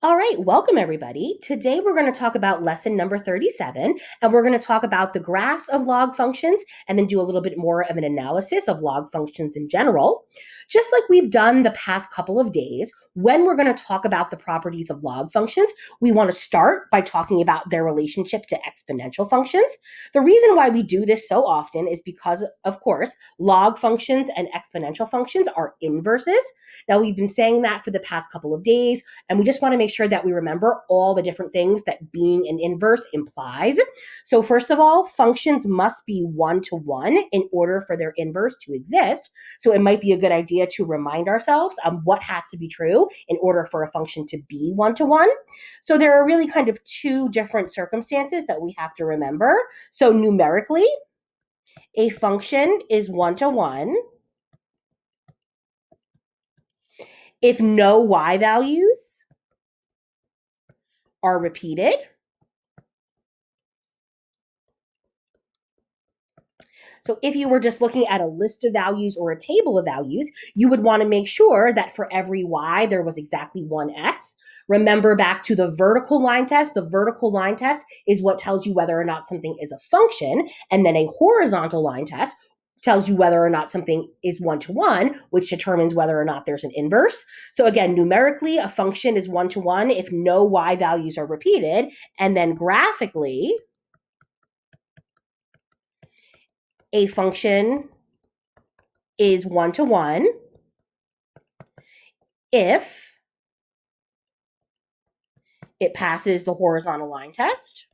All right, welcome everybody. Today we're going to talk about lesson number 37, and we're going to talk about the graphs of log functions and then do a little bit more of an analysis of log functions in general. Just like we've done the past couple of days, when we're going to talk about the properties of log functions, we want to start by talking about their relationship to exponential functions. The reason why we do this so often is because, of course, log functions and exponential functions are inverses. Now, we've been saying that for the past couple of days. And we just want to make sure that we remember all the different things that being an inverse implies. So first of all, functions must be one-to-one in order for their inverse to exist. So it might be a good idea to remind ourselves what has to be true in order for a function to be one-to-one. So there are really kind of two different circumstances that we have to remember. So numerically, a function is one-to-one if no y values are repeated. So if you were just looking at a list of values or a table of values, you would want to make sure that for every y, there was exactly one x. Remember back to the vertical line test. The vertical line test is what tells you whether or not something is a function. And then a horizontal line test tells you whether or not something is one-to-one, which determines whether or not there's an inverse. So again, numerically, a function is one-to-one if no y values are repeated. And then graphically, a function is one-to-one if it passes the horizontal line test.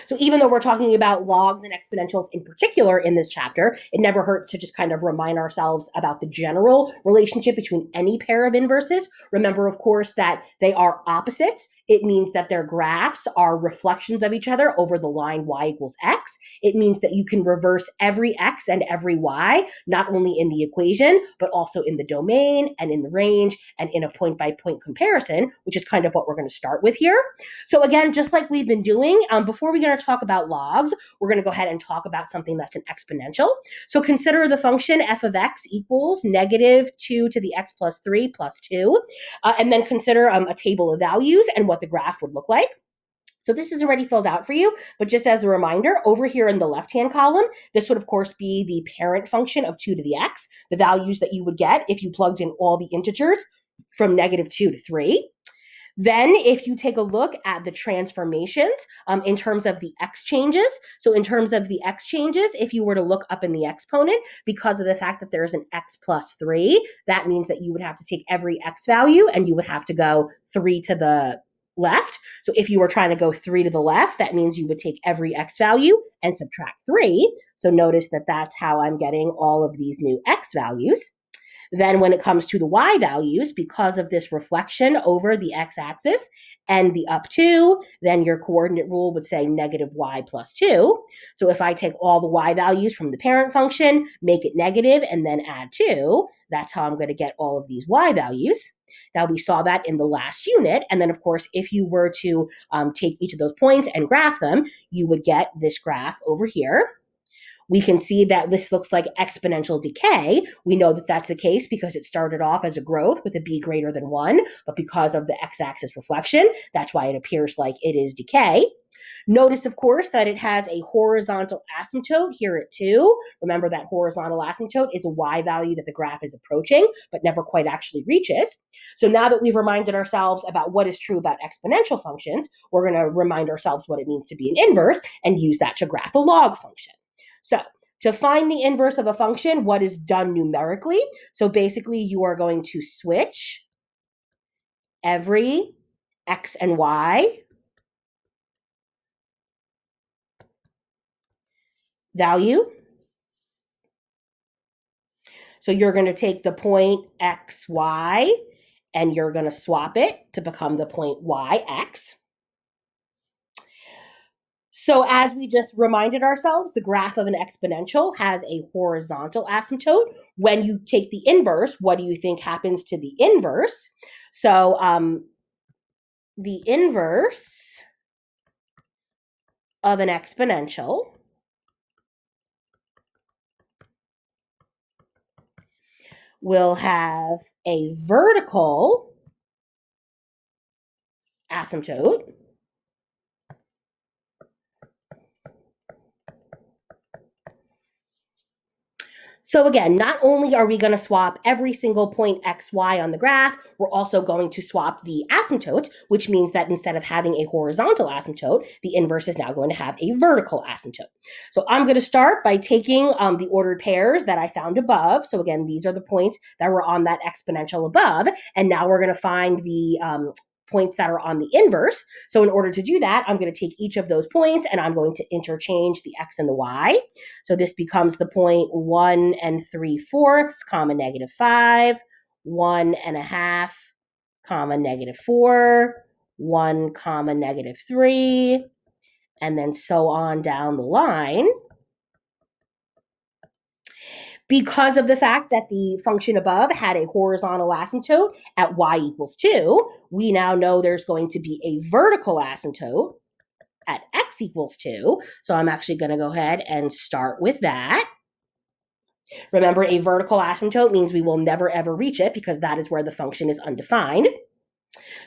So even though we're talking about logs and exponentials in particular in this chapter, it never hurts to just kind of remind ourselves about the general relationship between any pair of inverses. Remember, of course, that they are opposites. It means that their graphs are reflections of each other over the line y equals x. It means that you can reverse every x and every y, not only in the equation, but also in the domain and in the range and in a point-by-point comparison, which is kind of what we're going to start with here. So again, just like we've been doing, before we get to talk about logs, we're going to go ahead and talk about something that's an exponential. So consider the function f of x equals negative 2 to the x plus 3 plus 2. And then consider a table of values and what the graph would look like. So this is already filled out for you, but just as a reminder, over here in the left-hand column, this would of course be the parent function of 2 to the x, the values that you would get if you plugged in all the integers from negative 2 to 3. Then if you take a look at the transformations in terms of the x changes, so in terms of the x changes, if you were to look up in the exponent, because of the fact that there's an x plus 3, that means that you would have to take every x value and you would have to go 3 to the left. So if you were trying to go 3 to the left, that means you would take every x value and subtract 3. So notice that that's how I'm getting all of these new x values. Then when it comes to the y values, because of this reflection over the x-axis and the up 2, then your coordinate rule would say negative y plus 2. So if I take all the y values from the parent function, make it negative, and then add 2, that's how I'm going to get all of these y values. Now, we saw that in the last unit. And then, of course, if you were to take each of those points and graph them, you would get this graph over here. We can see that this looks like exponential decay. We know that that's the case because it started off as a growth with a b greater than 1, but because of the x-axis reflection, that's why it appears like it is decay. Notice, of course, that it has a horizontal asymptote here at 2. Remember that horizontal asymptote is a y value that the graph is approaching, but never quite actually reaches. So now that we've reminded ourselves about what is true about exponential functions, we're going to remind ourselves what it means to be an inverse and use that to graph a log function. So to find the inverse of a function, what is done numerically? So basically, you are going to switch every x and y value. So you're going to take the point x, y, and you're going to swap it to become the point y, x. So as we just reminded ourselves, the graph of an exponential has a horizontal asymptote. When you take the inverse, what do you think happens to the inverse? So the inverse of an exponential will have a vertical asymptote. So again, not only are we going to swap every single point x, y on the graph, we're also going to swap the asymptote, which means that instead of having a horizontal asymptote, the inverse is now going to have a vertical asymptote. So I'm going to start by taking the ordered pairs that I found above. So again, these are the points that were on that exponential above. And now we're going to find the points that are on the inverse. So in order to do that, I'm going to take each of those points and I'm going to interchange the x and the y. So this becomes the point 1 3/4, comma, -5, 1 1/2, comma, -4, 1, comma, -3, and then so on down the line. Because of the fact that the function above had a horizontal asymptote at y equals 2, we now know there's going to be a vertical asymptote at x equals 2. So I'm actually going to go ahead and start with that. Remember, a vertical asymptote means we will never ever reach it because that is where the function is undefined.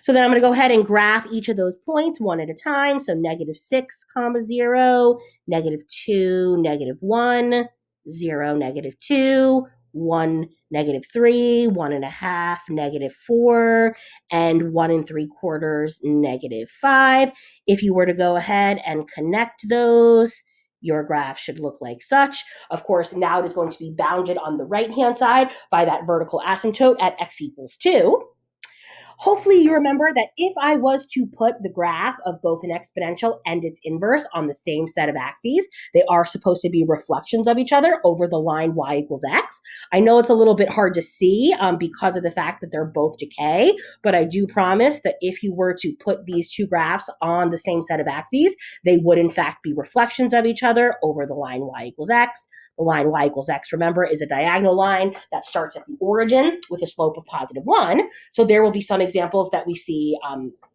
So then I'm going to go ahead and graph each of those points one at a time. So -6, comma, 0, -2, -1, 0, -2, 1, -3, 1 1/2, -4, and 1 3/4, -5. If you were to go ahead and connect those, your graph should look like such. Of course, now it is going to be bounded on the right-hand side by that vertical asymptote at x equals 2. Hopefully you remember that if I was to put the graph of both an exponential and its inverse on the same set of axes, they are supposed to be reflections of each other over the line y equals x. I know it's a little bit hard to see because of the fact that they're both decay, but I do promise that if you were to put these two graphs on the same set of axes, they would in fact be reflections of each other over the line y equals x. The line y equals x, remember, is a diagonal line that starts at the origin with a slope of +1. So there will be some examples that we see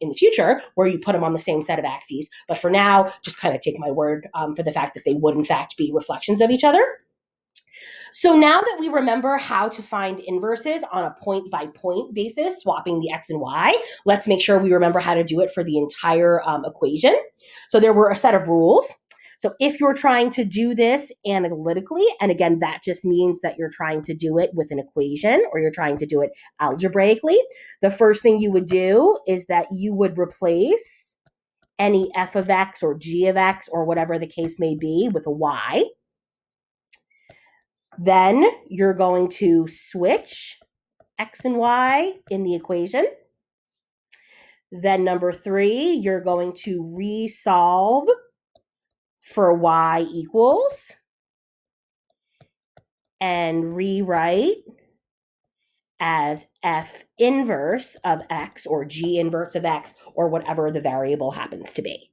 in the future where you put them on the same set of axes. But for now, just kind of take my word for the fact that they would in fact be reflections of each other. So now that we remember how to find inverses on a point-by-point basis, swapping the x and y, let's make sure we remember how to do it for the entire equation. So there were a set of rules. So if you're trying to do this analytically, and again, that just means that you're trying to do it with an equation or you're trying to do it algebraically, the first thing you would do is that you would replace any f of x or g of x or whatever the case may be with a y. Then you're going to switch x and y in the equation. Then number 3, you're going to resolve for y equals and rewrite as f inverse of x or g inverse of x or whatever the variable happens to be.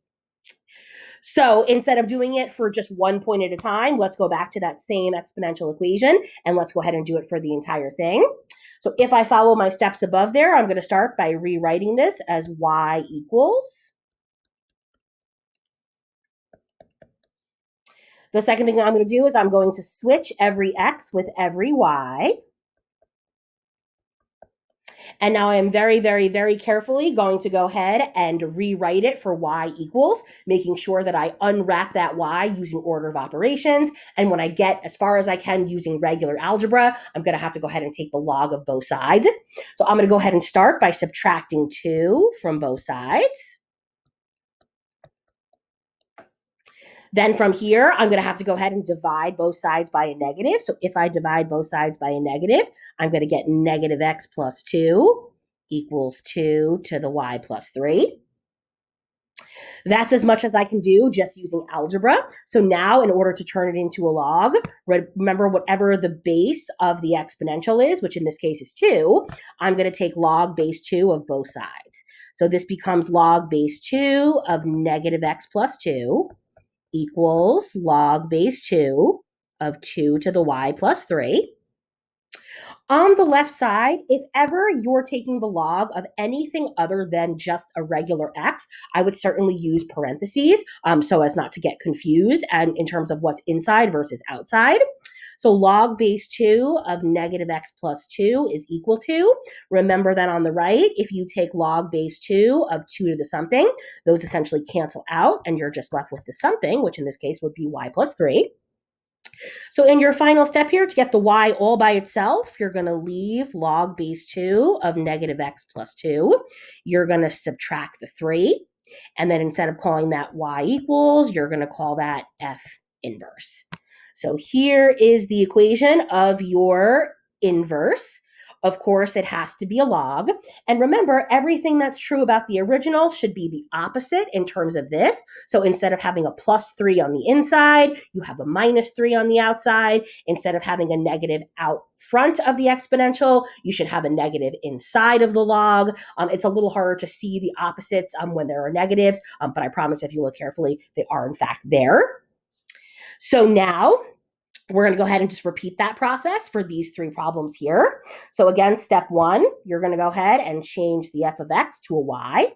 So instead of doing it for just one point at a time, let's go back to that same exponential equation and let's go ahead and do it for the entire thing. So if I follow my steps above there, I'm going to start by rewriting this as y equals. The second thing I'm going to do is I'm going to switch every x with every y. And now I'm very, very, very carefully going to go ahead and rewrite it for y equals, making sure that I unwrap that y using order of operations. And when I get as far as I can using regular algebra, I'm going to have to go ahead and take the log of both sides. So I'm going to go ahead and start by subtracting 2 from both sides. Then from here, I'm going to have to go ahead and divide both sides by a negative. So if I divide both sides by a negative, I'm going to get negative x plus 2 equals 2 to the y plus 3. That's as much as I can do just using algebra. So now in order to turn it into a log, remember whatever the base of the exponential is, which in this case is 2, I'm going to take log base 2 of both sides. So this becomes log base 2 of negative x plus 2 equals log base 2 of 2 to the y plus 3. On the left side, if ever you're taking the log of anything other than just a regular x, I would certainly use parentheses so as not to get confused and in terms of what's inside versus outside. So log base 2 of negative x plus 2 is equal to, remember that on the right, if you take log base 2 of 2 to the something, those essentially cancel out and you're just left with the something, which in this case would be y plus 3. So in your final step here, to get the y all by itself, you're going to leave log base 2 of negative x plus 2. You're going to subtract the 3. And then instead of calling that y equals, you're going to call that f inverse. So here is the equation of your inverse. Of course, it has to be a log. And remember, everything that's true about the original should be the opposite in terms of this. So instead of having a plus 3 on the inside, you have a minus 3 on the outside. Instead of having a negative out front of the exponential, you should have a negative inside of the log. It's a little harder to see the opposites when there are negatives, but I promise if you look carefully, they are in fact there. So now we're going to go ahead and just repeat that process for these 3 problems here. So again, step 1, you're going to go ahead and change the f of x to a y.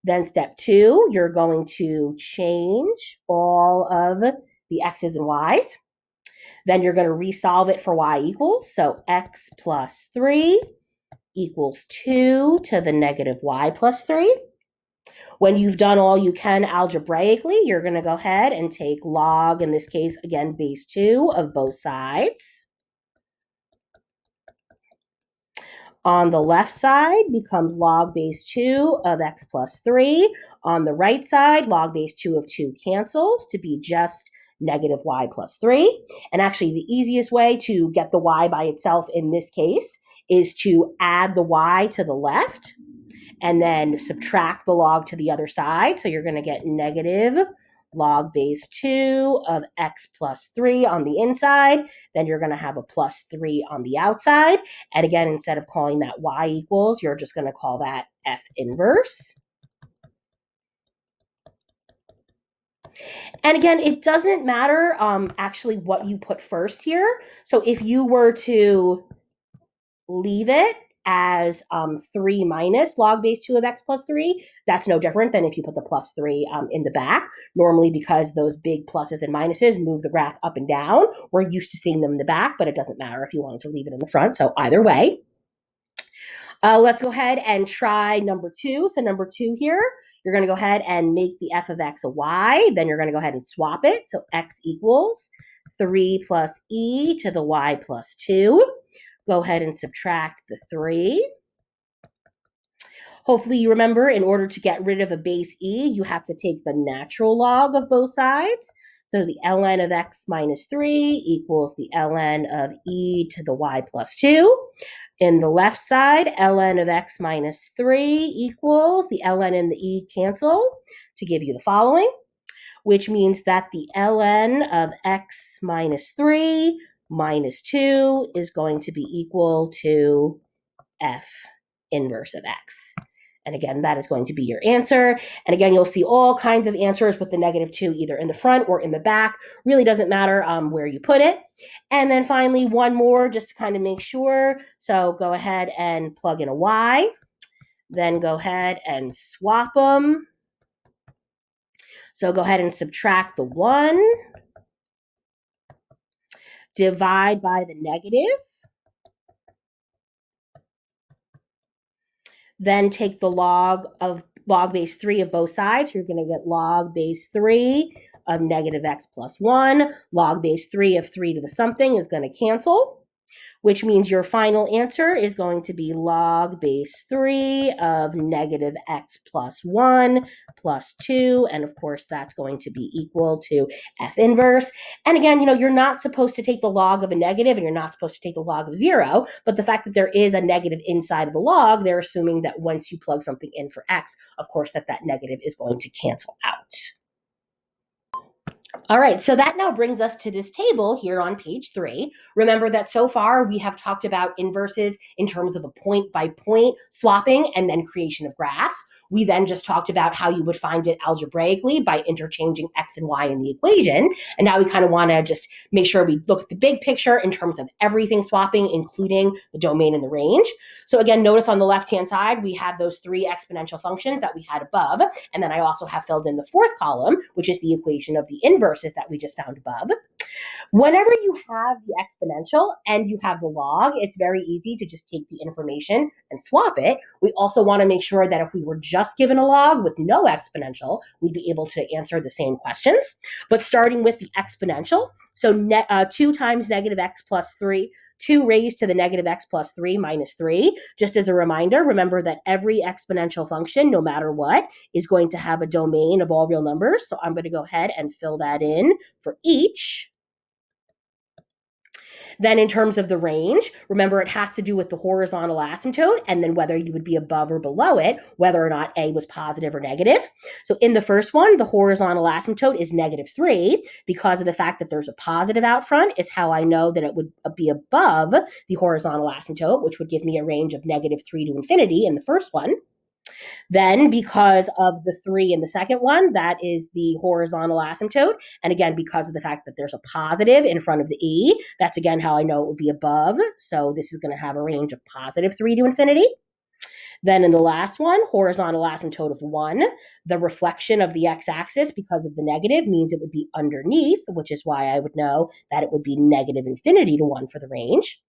Then step 2, you're going to change all of the x's and y's. Then you're going to resolve it for y equals. So x plus 3 equals 2 to the negative y plus 3. When you've done all you can algebraically, you're going to go ahead and take log, in this case, again, base 2 of both sides. On the left side becomes log base 2 of x plus 3. On the right side, log base 2 of 2 cancels to be just negative y plus 3. And actually, the easiest way to get the y by itself in this case is to add the y to the left and then subtract the log to the other side. So you're going to get negative log base 2 of x plus 3 on the inside. Then you're going to have a plus 3 on the outside. And again, instead of calling that y equals, you're just going to call that f inverse. And again, it doesn't matter actually what you put first here. So if you were to leave it as 3 minus log base 2 of x plus 3, that's no different than if you put the plus 3 in the back. Normally, because those big pluses and minuses move the graph up and down, we're used to seeing them in the back, but it doesn't matter if you wanted to leave it in the front. So either way. Let's go ahead and try number 2. So number 2 here, you're going to go ahead and make the f of x a y. Then you're going to go ahead and swap it. So x equals 3 plus e to the y plus 2. Go ahead and subtract the 3. Hopefully you remember, in order to get rid of a base e, you have to take the natural log of both sides. So the ln of x minus 3 equals the ln of e to the y plus 2. In the left side, ln of x minus 3 equals the ln and the e cancel to give you the following, which means that the ln of x minus 3 minus 2 is going to be equal to f inverse of x. And again, that is going to be your answer. And again, you'll see all kinds of answers with the negative 2 either in the front or in the back. Really doesn't matter where you put it. And then finally, one more just to kind of make sure. So go ahead and plug in a y. Then go ahead and swap them. So go ahead and subtract the 1. Divide by the negative. Then take the log base 3 of both sides. You're going to get log base 3 of negative x plus 1. Log base 3 of 3 to the something is going to cancel, which means your final answer is going to be log base 3 of negative x plus 1 plus 2. And of course, that's going to be equal to f inverse. And again, you're not supposed to take the log of a negative and you're not supposed to take the log of 0. But the fact that there is a negative inside of the log, they're assuming that once you plug something in for x, of course, that negative is going to cancel out. All right, so that now brings us to this table here on page 3. Remember that so far we have talked about inverses in terms of a point-by-point swapping and then creation of graphs. We then just talked about how you would find it algebraically by interchanging x and y in the equation. And now we kind of want to just make sure we look at the big picture in terms of everything swapping, including the domain and the range. So again, notice on the left-hand side, we have those three exponential functions that we had above. And then I also have filled in the fourth column, which is the equation of the inverses that we just found above. Whenever you have the exponential and you have the log, it's very easy to just take the information and swap it. We also want to make sure that if we were just given a log with no exponential, we'd be able to answer the same questions. But starting with the exponential, so 2 times negative x plus 3, 2 raised to the negative x plus 3 minus 3. Just as a reminder, remember that every exponential function, no matter what, is going to have a domain of all real numbers. So I'm going to go ahead and fill that in for each. Then in terms of the range, remember it has to do with the horizontal asymptote and then whether you would be above or below it, whether or not A was positive or negative. So in the first one, the horizontal asymptote is -3 because of the fact that there's a positive out front is how I know that it would be above the horizontal asymptote, which would give me a range of -3 to infinity in the first one. Then because of the 3 in the second one, that is the horizontal asymptote. And again, because of the fact that there's a positive in front of the E, that's again how I know it would be above. So this is going to have a range of +3 to infinity. Then in the last one, horizontal asymptote of 1, the reflection of the x-axis because of the negative means it would be underneath, which is why I would know that it would be -infinity to 1 for the range.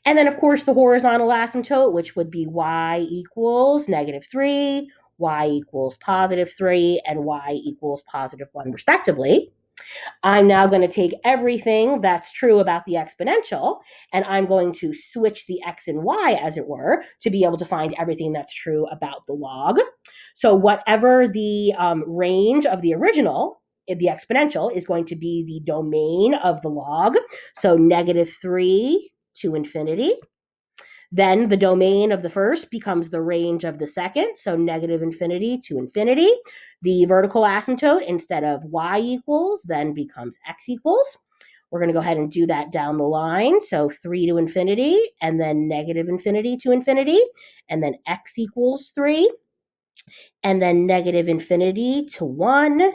And then, of course, the horizontal asymptote, which would be y equals -3, y equals +3, and y equals +1, respectively. I'm now going to take everything that's true about the exponential, and I'm going to switch the x and y, as it were, to be able to find everything that's true about the log. So whatever the range of the original, the exponential, is going to be the domain of the log. So -3 to infinity. Then the domain of the first becomes the range of the second, so -infinity to infinity. The vertical asymptote, instead of y equals, then becomes x equals. We're going to go ahead and do that down the line. So 3 to infinity, and then -infinity to infinity, and then x equals 3, and then -infinity to 1,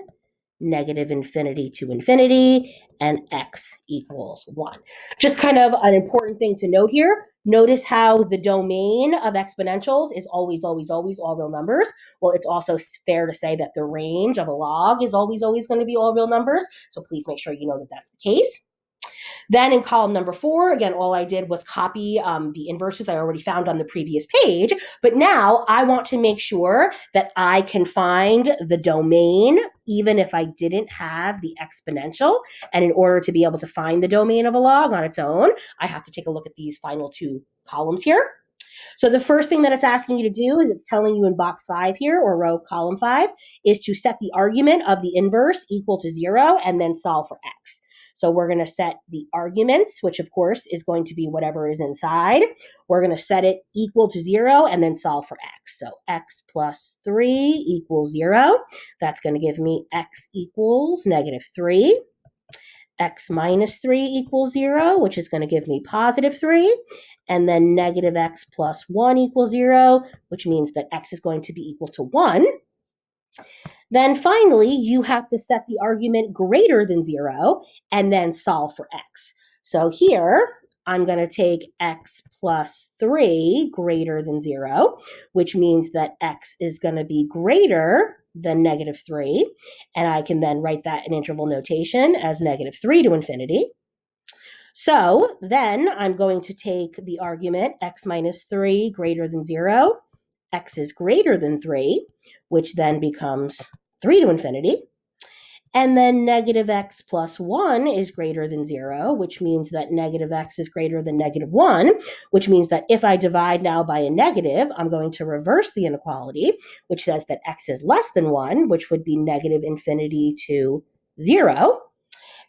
-infinity to infinity, and x equals 1. Just kind of an important thing to note here. Notice how the domain of exponentials is always, always, always all real numbers. Well, it's also fair to say that the range of a log is always, always going to be all real numbers. So please make sure you know that that's the case. Then in column number 4, again, all I did was copy the inverses I already found on the previous page. But now I want to make sure that I can find the domain, even if I didn't have the exponential. And in order to be able to find the domain of a log on its own, I have to take a look at these final 2 columns here. So the first thing that it's asking you to do is it's telling you in box 5 here, or row column 5, is to set the argument of the inverse equal to 0 and then solve for x. So we're going to set the arguments, which of course is going to be whatever is inside. We're going to set it equal to 0 and then solve for x. So x plus 3 equals 0. That's going to give me x equals -3. X minus 3 equals 0, which is going to give me +3. And then -x plus 1 equals 0, which means that x is going to be equal to 1. Then finally, you have to set the argument greater than 0 and then solve for x. So here, I'm going to take x plus 3 greater than 0, which means that x is going to be greater than -3. And I can then write that in interval notation as -3 to infinity. So then I'm going to take the argument x minus 3 greater than 0. X is greater than 3, which then becomes 3 to infinity. And then -x plus 1 is greater than 0, which means that -x is greater than -1, which means that if I divide now by a negative, I'm going to reverse the inequality, which says that x is less than 1, which would be -infinity to 0.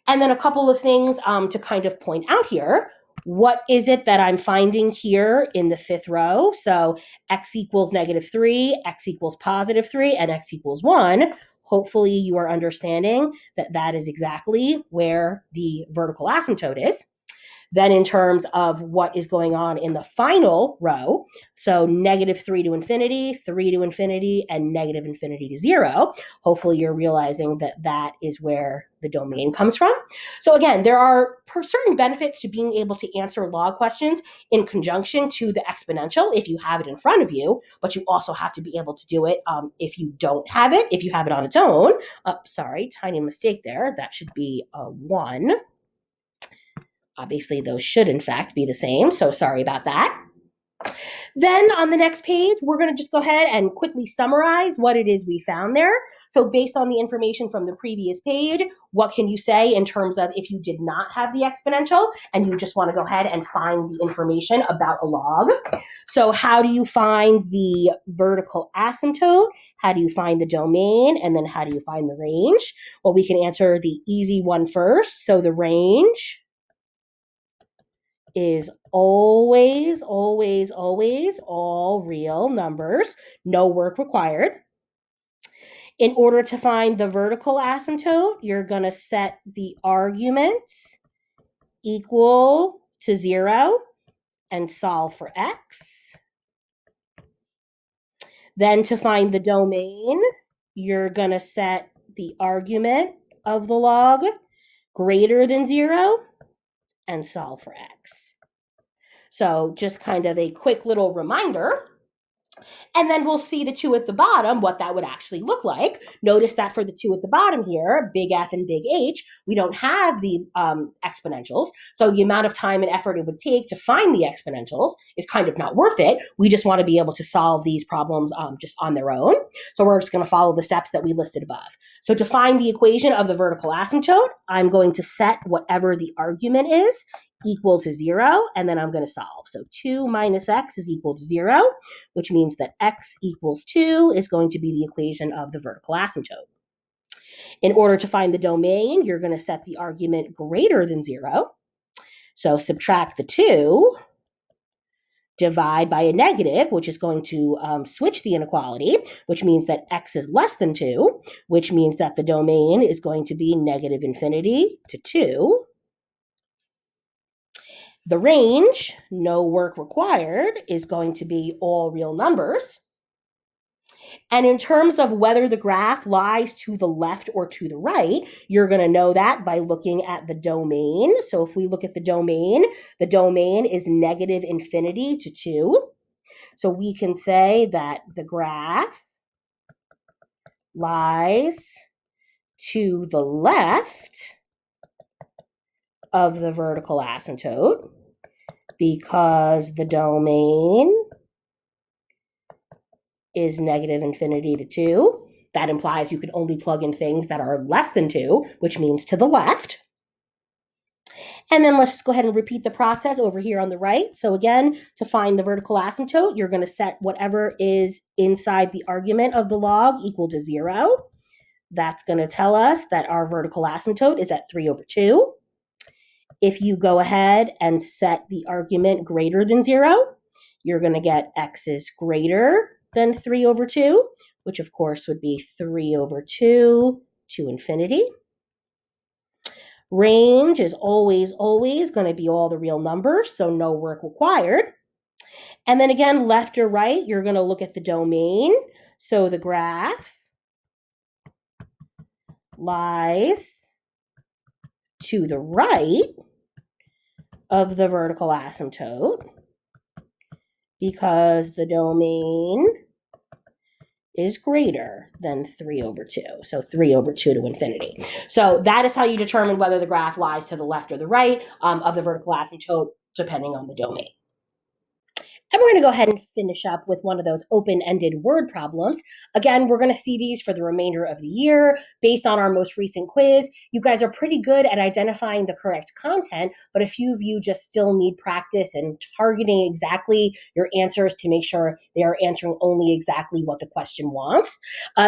And then a couple of things to kind of point out here. What is it that I'm finding here in the 5th row? So x equals -3, x equals +3, and x equals 1. Hopefully you are understanding that that is exactly where the vertical asymptote is. Then in terms of what is going on in the final row, so negative 3 to infinity, 3 to infinity, and negative infinity to 0, hopefully you're realizing that that is where the domain comes from. So again, there are certain benefits to being able to answer log questions in conjunction to the exponential if you have it in front of you, but you also have to be able to do it if you don't have it, if you have it on its own. Sorry, tiny mistake there. That should be a 1. Obviously, those should, in fact, be the same, so sorry about that. Then on the next page, we're going to just go ahead and quickly summarize what it is we found there. So based on the information from the previous page, what can you say in terms of if you did not have the exponential and you just want to go ahead and find the information about a log? So how do you find the vertical asymptote? How do you find the domain? And then how do you find the range? Well, we can answer the easy one first. So the range is always all real numbers, no work required. In order to find the vertical asymptote, you're going to set the arguments equal to 0 and solve for x. Then to find the domain, you're going to set the argument of the log greater than 0 and solve for x. So just kind of a quick little reminder. And then we'll see the 2 at the bottom, what that would actually look like. Notice that for the 2 at the bottom here, big F and big H, we don't have the exponentials. So the amount of time and effort it would take to find the exponentials is kind of not worth it. We just want to be able to solve these problems just on their own. So we're just going to follow the steps that we listed above. So to find the equation of the vertical asymptote, I'm going to set whatever the argument is equal to 0, and then I'm going to solve. So 2 minus x is equal to 0, which means that x equals 2 is going to be the equation of the vertical asymptote. In order to find the domain, you're going to set the argument greater than 0. So subtract the 2, divide by a negative, which is going to switch the inequality, which means that x is less than 2, which means that the domain is going to be negative infinity to 2. The range, no work required, is going to be all real numbers. And in terms of whether the graph lies to the left or to the right, you're going to know that by looking at the domain. So if we look at the domain is negative infinity to 2. So we can say that the graph lies to the left of the vertical asymptote because the domain is negative infinity to 2. That implies you can only plug in things that are less than 2, which means to the left. And then let's just go ahead and repeat the process over here on the right. So again, to find the vertical asymptote, you're going to set whatever is inside the argument of the log equal to 0. That's going to tell us that our vertical asymptote is at 3 over 2. If you go ahead and set the argument greater than 0, you're going to get x is greater than 3 over 2, which of course would be 3 over 2 to infinity. Range is always going to be all the real numbers, so no work required. And then again, left or right, you're going to look at the domain. So the graph lies to the right of the vertical asymptote because the domain is greater than 3 over 2. So 3 over 2 to infinity. So that is how you determine whether the graph lies to the left or the right of the vertical asymptote, depending on the domain. And we're going to go ahead and finish up with one of those open-ended word problems. Again, we're going to see these for the remainder of the year. Based on our most recent quiz, you guys are pretty good at identifying the correct content, but a few of you just still need practice in targeting exactly your answers to make sure they are answering only exactly what the question wants.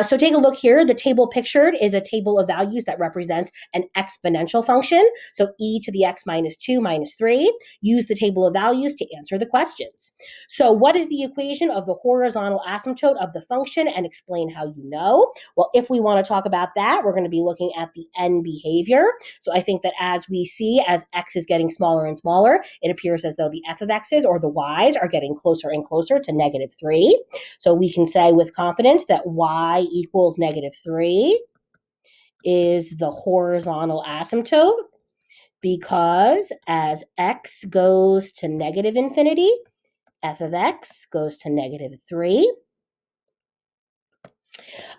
So take a look here. The table pictured is a table of values that represents an exponential function. So e to the x minus 2 minus 3. Use the table of values to answer the questions. So what is the equation of the horizontal asymptote of the function, and explain how you know? Well, if we want to talk about that, we're going to be looking at the end behavior. So I think that as we see, as x is getting smaller and smaller, it appears as though the f of x's or the y's are getting closer and closer to -3. So we can say with confidence that y equals -3 is the horizontal asymptote, because as x goes to -infinity, f of x goes to -3.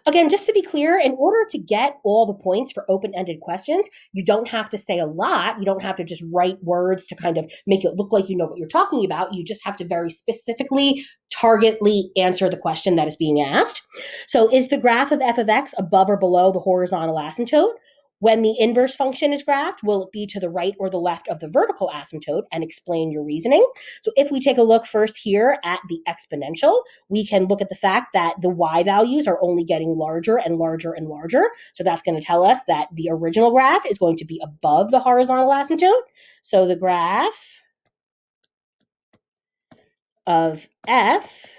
Again, just to be clear, in order to get all the points for open-ended questions, you don't have to say a lot. You don't have to just write words to kind of make it look like you know what you're talking about. You just have to very specifically, targetly answer the question that is being asked. So is the graph of f of x above or below the horizontal asymptote? When the inverse function is graphed, will it be to the right or the left of the vertical asymptote? And explain your reasoning. So if we take a look first here at the exponential, we can look at the fact that the y values are only getting larger and larger and larger. So that's going to tell us that the original graph is going to be above the horizontal asymptote. So the graph of f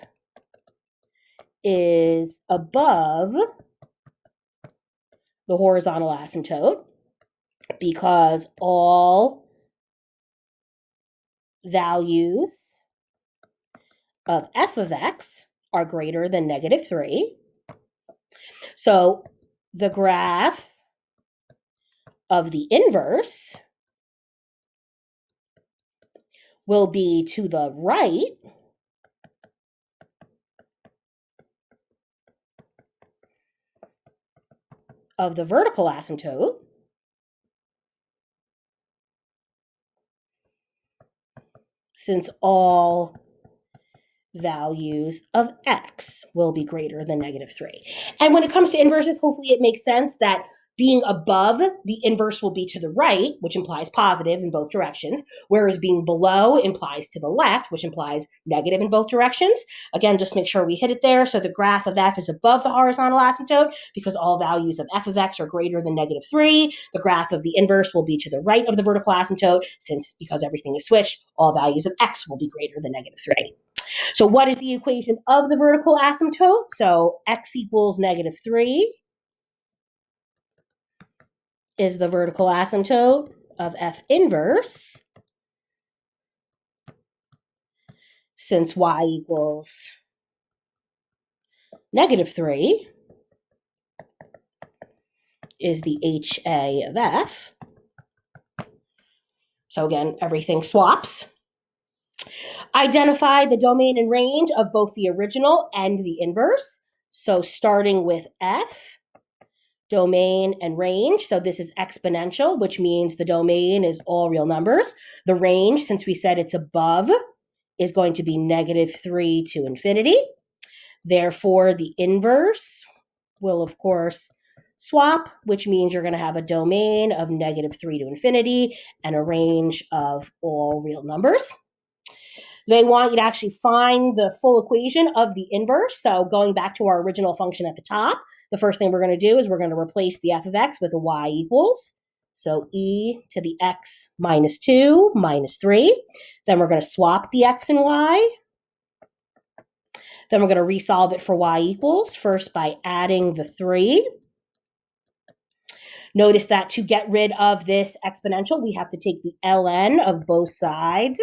is above the horizontal asymptote because all values of f of x are greater than -3. So the graph of the inverse will be to the right of the vertical asymptote, since all values of x will be greater than -3. And when it comes to inverses, hopefully it makes sense that being above the inverse will be to the right, which implies positive in both directions, whereas being below implies to the left, which implies negative in both directions. Again, just make sure we hit it there. So the graph of f is above the horizontal asymptote because all values of f of x are greater than -3. The graph of the inverse will be to the right of the vertical asymptote, since because everything is switched, all values of x will be greater than -3. So what is the equation of the vertical asymptote? So x equals -3 is the vertical asymptote of f inverse, since y equals -3 is the HA of f. So again, everything swaps. Identify the domain and range of both the original and the inverse. So starting with f, domain and range. So this is exponential, which means the domain is all real numbers. The range, since we said it's above, is going to be -3 to infinity. Therefore, the inverse will, of course, swap, which means you're going to have a domain of -3 to infinity and a range of all real numbers. They want you to actually find the full equation of the inverse. So going back to our original function at the top, the first thing we're going to do is we're going to replace the f of x with a y equals. So e to the x minus 2 minus 3. Then we're going to swap the x and y. Then we're going to resolve it for y equals, first by adding the 3. Notice that to get rid of this exponential, we have to take the ln of both sides.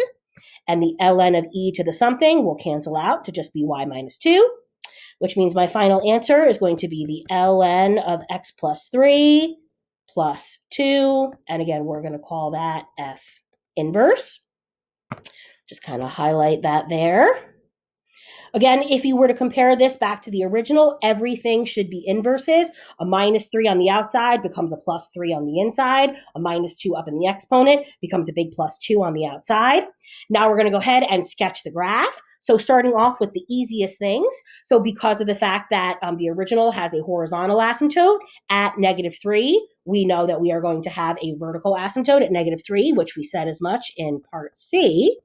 And the ln of e to the something will cancel out to just be y minus 2, which means my final answer is going to be the ln of x plus 3 plus 2. And again, we're going to call that f inverse. Just kind of highlight that there. Again, if you were to compare this back to the original, everything should be inverses. A -3 on the outside becomes a +3 on the inside. A -2 up in the exponent becomes a big +2 on the outside. Now we're going to go ahead and sketch the graph. So starting off with the easiest things. So because of the fact that the original has a horizontal asymptote at -3, we know that we are going to have a vertical asymptote at -3, which we said as much in part C.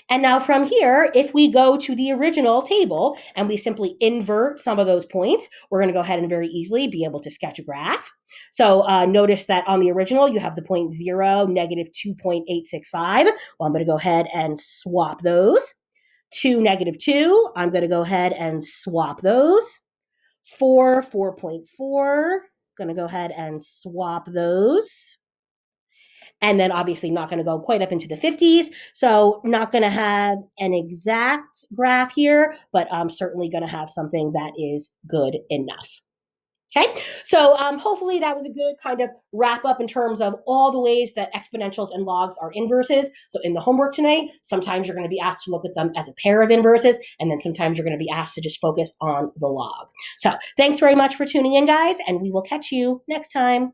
And now from here, if we go to the original table and we simply invert some of those points, we're going to go ahead and very easily be able to sketch a graph. So notice that on the original, you have the point 0, -2.865. Well, I'm going to go ahead and swap those. 2, -2. I'm going to go ahead and swap those. 4, 4.4. Going to go ahead and swap those. And then obviously not going to go quite up into the 50s. So not going to have an exact graph here, but I'm certainly going to have something that is good enough. Okay, so hopefully that was a good kind of wrap up in terms of all the ways that exponentials and logs are inverses. So in the homework tonight, sometimes you're going to be asked to look at them as a pair of inverses, and then sometimes you're going to be asked to just focus on the log. So thanks very much for tuning in, guys, and we will catch you next time.